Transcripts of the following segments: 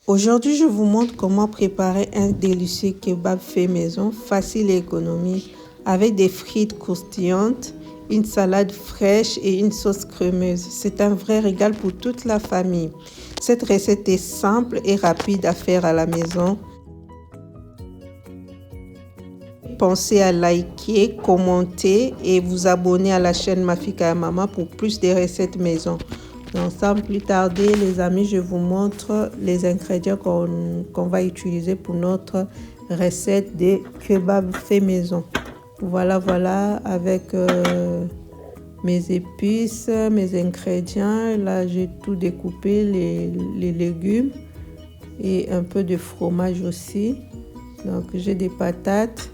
Aujourd'hui, je vous montre comment préparer un délicieux kebab fait maison, facile et économique, avec des frites croustillantes, une salade fraîche et une sauce crémeuse. C'est un vrai régal pour toute la famille. Cette recette est simple et rapide à faire à la maison. Pensez à liker, commenter et vous abonner à la chaîne Mafika Mama pour plus de recettes maison. Donc sans plus tarder les amis, je vous montre les ingrédients qu'on va utiliser pour notre recette de kebab fait maison. Voilà avec mes épices, mes ingrédients. Là j'ai tout découpé, les légumes et un peu de fromage aussi. Donc j'ai des patates.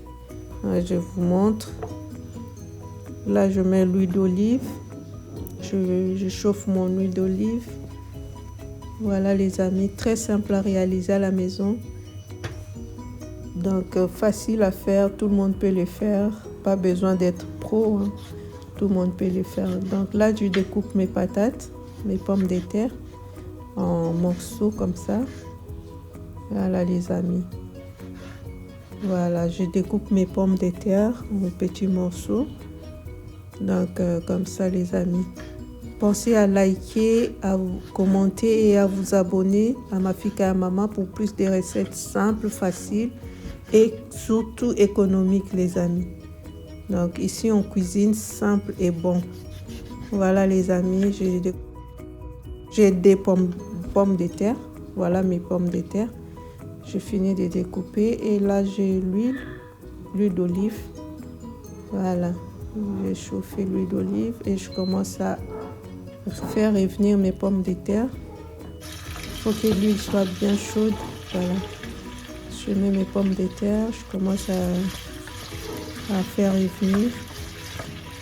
Je vous montre. Là je mets l'huile d'olive. Je chauffe mon huile d'olive. Voilà les amis, très simple à réaliser à la maison. Donc facile à faire, tout le monde peut le faire. Pas besoin d'être pro, hein. Tout le monde peut le faire. Donc là je découpe mes patates, mes pommes de terre en morceaux comme ça. Voilà les amis. Voilà, je découpe mes pommes de terre en petits morceaux. Donc comme ça les amis. Pensez à liker, à commenter et à vous abonner à Mafika Mama pour plus de recettes simples, faciles et surtout économiques les amis. Donc ici on cuisine simple et bon. Voilà les amis, j'ai des pommes de terre. Voilà mes pommes de terre. Je finis de découper et là j'ai l'huile d'olive. Voilà, j'ai chauffé l'huile d'olive et je commence à faire revenir mes pommes de terre. Il faut que l'huile soit bien chaude. Voilà, je mets mes pommes de terre, je commence à faire revenir.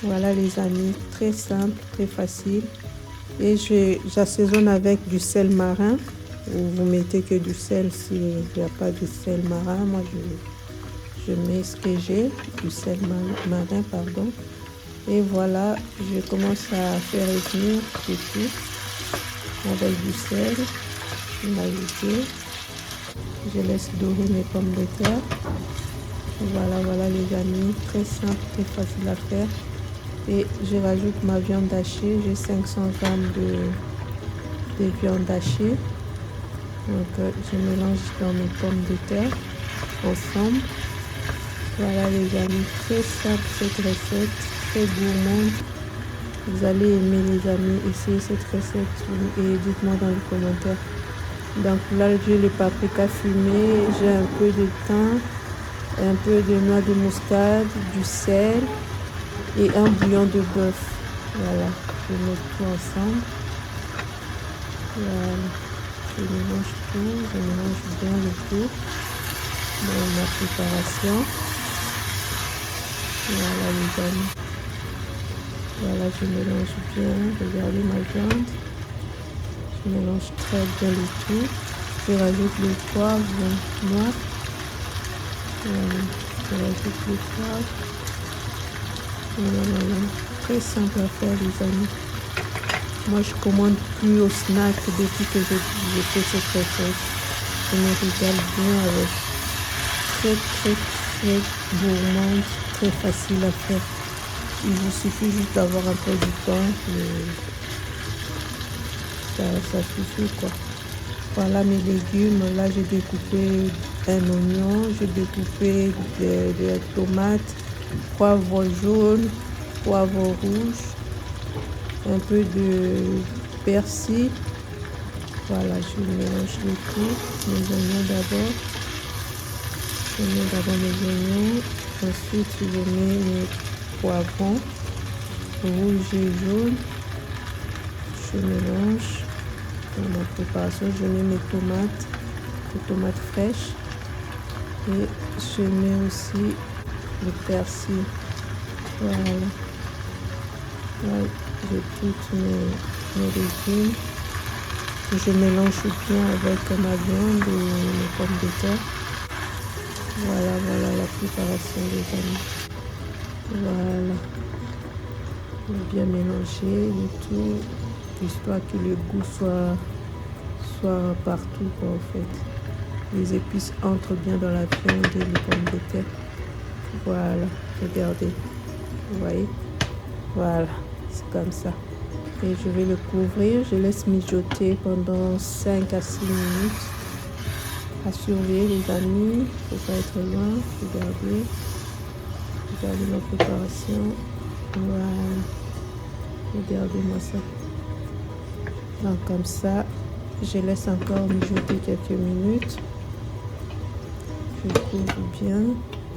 Voilà les amis, très simple, très facile. Et j'assaisonne avec du sel marin. Vous mettez que du sel s'il n'y a pas de sel marin. Moi je mets ce que j'ai, du sel marin pardon. Et voilà, je commence à faire revenir tout avec du sel, l'ajouter. Je laisse dorer mes pommes de terre. Voilà les amis, très simple, très facile à faire. Et je rajoute ma viande hachée, j'ai 500 g de viande hachée. Donc je mélange dans mes pommes de terre ensemble. Voilà les amis, très simple cette recette, très gourmande. Vous allez aimer les amis, essayez cette recette et dites-moi dans les commentaires. Donc là j'ai le paprika fumé, j'ai un peu de thym, un peu de noix de muscade, du sel et un bouillon de bœuf. Voilà, je mets tout ensemble. Voilà, je mélange bien le tout dans ma préparation. Voilà les amis. Voilà, je mélange bien. Regardez ma viande. Je mélange très bien le tout. Je rajoute le poivre noir. Voilà, je rajoute le poivre. Voilà. Très simple à faire les amis. Moi je commande plus au snack depuis que je fais cette recette. Je me régale bien avec. Très gourmande, très facile à faire. Il vous suffit juste d'avoir un peu du temps et ça suffit quoi. Voilà mes légumes. Là j'ai découpé un oignon, j'ai découpé des tomates, poivre jaune, poivre rouge, un peu de persil. Voilà, je mélange le tout. Les oignons d'abord. Je mets d'abord les oignons, ensuite je mets mes poivrons rouge et jaune. Je mélange dans ma préparation. Je mets mes tomates fraîches et je mets aussi le persil. Voilà, là, j'ai toutes mes légumes. Je mélange bien avec ma viande et mes pommes de terre. Voilà la préparation des amis. Voilà. Bien mélanger le tout, histoire que le goût soit partout, quoi, en fait. Les épices entrent bien dans la viande et les pommes de terre. Voilà, regardez. Vous voyez? Voilà, c'est comme ça. Et je vais le couvrir. Je laisse mijoter pendant 5 à 6 minutes. À surveiller, les amis. Il ne faut pas être loin. Regardez. Regardez ma préparation. Voilà. Regardez-moi ça. Donc comme ça, je laisse encore mijoter quelques minutes. Je couvre bien,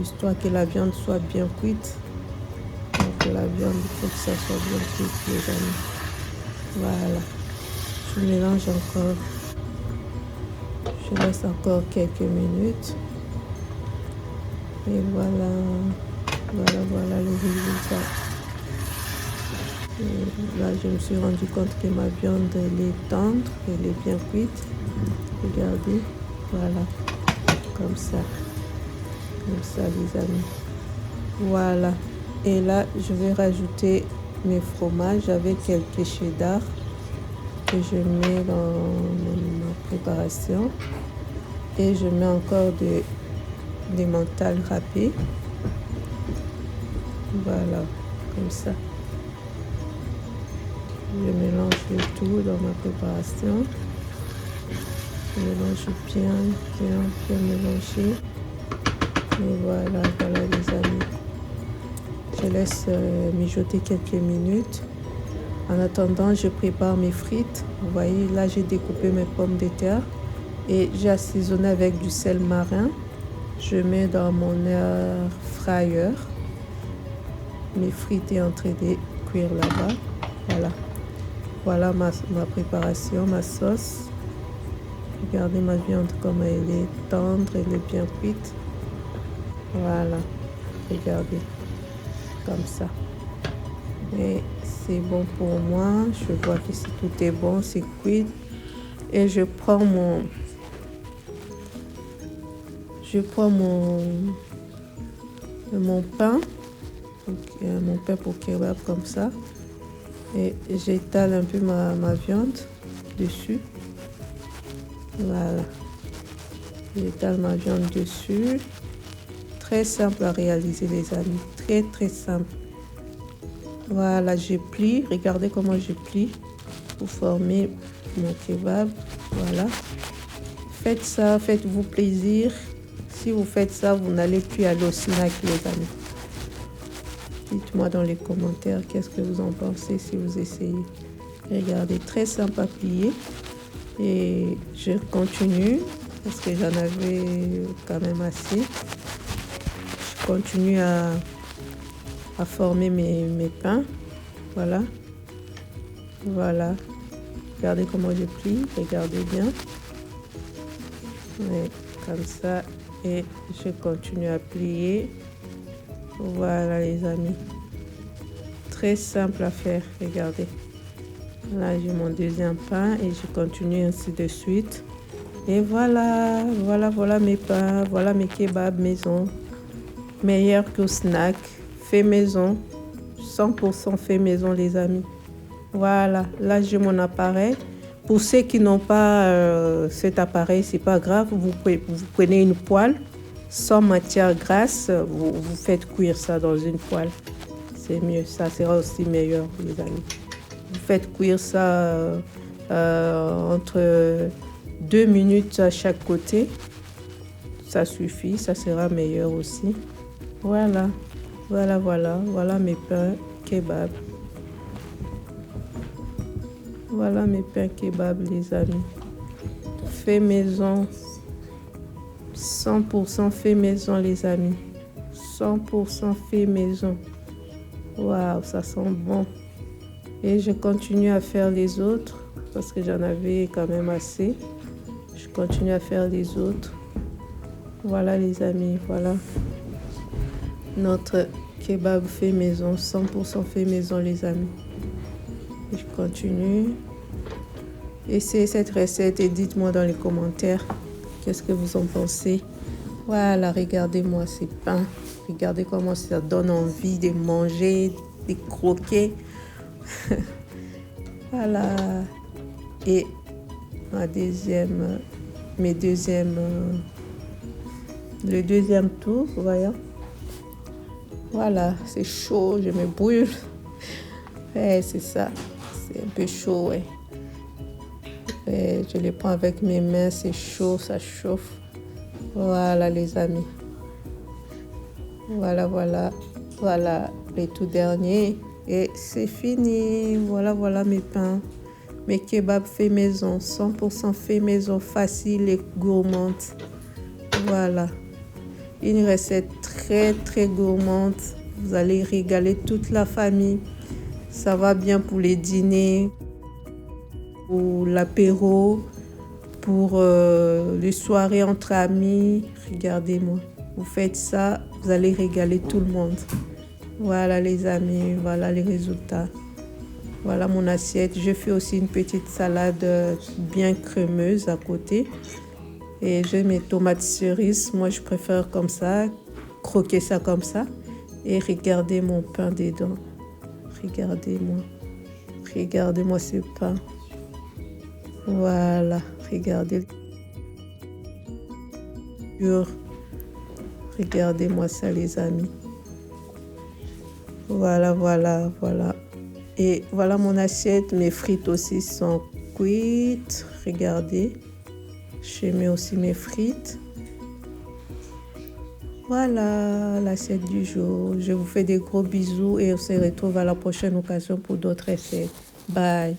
histoire que la viande soit bien cuite. Donc la viande, il faut que ça soit bien cuite, les amis. Voilà. Je mélange encore. Je laisse encore quelques minutes. Et voilà. Voilà le résultat. Et là, je me suis rendu compte que ma viande, elle est tendre, elle est bien cuite. Regardez. Voilà. Comme ça, les amis. Voilà. Et là, je vais rajouter mes fromages avec quelques cheddar que je mets dans ma préparation. Et je mets encore des mentales râpées. Voilà, comme ça. Je mélange le tout dans ma préparation. Je mélange bien mélangé. Et voilà les amis. Je laisse mijoter quelques minutes. En attendant, je prépare mes frites. Vous voyez, là, j'ai découpé mes pommes de terre et j'ai assaisonné avec du sel marin. Je mets dans mon air fryer. Mes frites sont en train de cuire là-bas. Voilà ma préparation, ma sauce. Regardez ma viande comme elle est tendre, elle est bien cuite. Voilà, regardez, comme ça. Et c'est bon pour moi. Je vois que tout est bon, c'est cuit. Et je prends mon pain, mon pain pour kebab comme ça. Et j'étale un peu ma viande dessus. Voilà. J'étale ma viande dessus. Très simple à réaliser, les amis. Très simple. Voilà, je plie. Regardez comment je plie pour former mon kebab. Voilà. Faites ça, faites-vous plaisir. Si vous faites ça, vous n'allez plus aller au snack, les amis. Dites-moi dans les commentaires qu'est-ce que vous en pensez si vous essayez. Regardez, très simple à plier. Et je continue parce que j'en avais quand même assez. Je continue à former mes pains. Voilà. Regardez comment je plie. Regardez bien. Et comme ça. Et je continue à plier. Voilà les amis. Très simple à faire. Regardez. Là, j'ai mon deuxième pain et je continue ainsi de suite. Et voilà mes pains. Voilà mes kebabs maison. Meilleur que snack. Fait maison. 100% fait maison, les amis. Voilà. Là, j'ai mon appareil. Pour ceux qui n'ont pas cet appareil, c'est pas grave. Vous prenez une poêle sans matière grasse. Vous faites cuire ça dans une poêle. C'est mieux. Ça sera aussi meilleur, les amis. Vous faites cuire ça entre 2 minutes à chaque côté. Ça suffit. Ça sera meilleur aussi. Voilà mes pains kebab. Voilà mes pains kebab, les amis. Fait maison. 100% fait maison, les amis. 100% fait maison. Waouh, ça sent bon. Et je continue à faire les autres parce que j'en avais quand même assez. Je continue à faire les autres. Voilà, les amis. Voilà. Notre kebab fait maison. 100% fait maison, les amis. Je continue. Essayez cette recette et dites-moi dans les commentaires qu'est-ce que vous en pensez. Voilà, regardez-moi ces pains. Regardez comment ça donne envie de manger, de croquer. Voilà. Et le deuxième tour, voyons. Voilà, c'est chaud, je me brûle. Ouais, c'est ça, c'est un peu chaud, ouais. Ouais, je les prends avec mes mains, c'est chaud, ça chauffe. Voilà les amis. Voilà, les tout derniers. Et c'est fini. Voilà mes pains. Mes kebabs faits maison, 100% fait maison, facile et gourmande. Voilà. Une recette très très gourmande. Vous allez régaler toute la famille. Ça va bien pour les dîners, pour l'apéro, pour les soirées entre amis. Regardez-moi. Vous faites ça, vous allez régaler tout le monde. Voilà les amis, voilà les résultats. Voilà mon assiette. Je fais aussi une petite salade bien crémeuse à côté. Et j'ai mes tomates cerises. Moi, je préfère comme ça, croquer ça comme ça. Et regardez mon pain dedans. Regardez-moi ce pain. Voilà, regardez. Regardez-moi ça, les amis. Voilà. Et voilà mon assiette. Mes frites aussi sont cuites. Regardez. Je mets aussi mes frites. Voilà l'assiette du jour. Je vous fais des gros bisous et on se retrouve à la prochaine occasion pour d'autres recettes. Bye.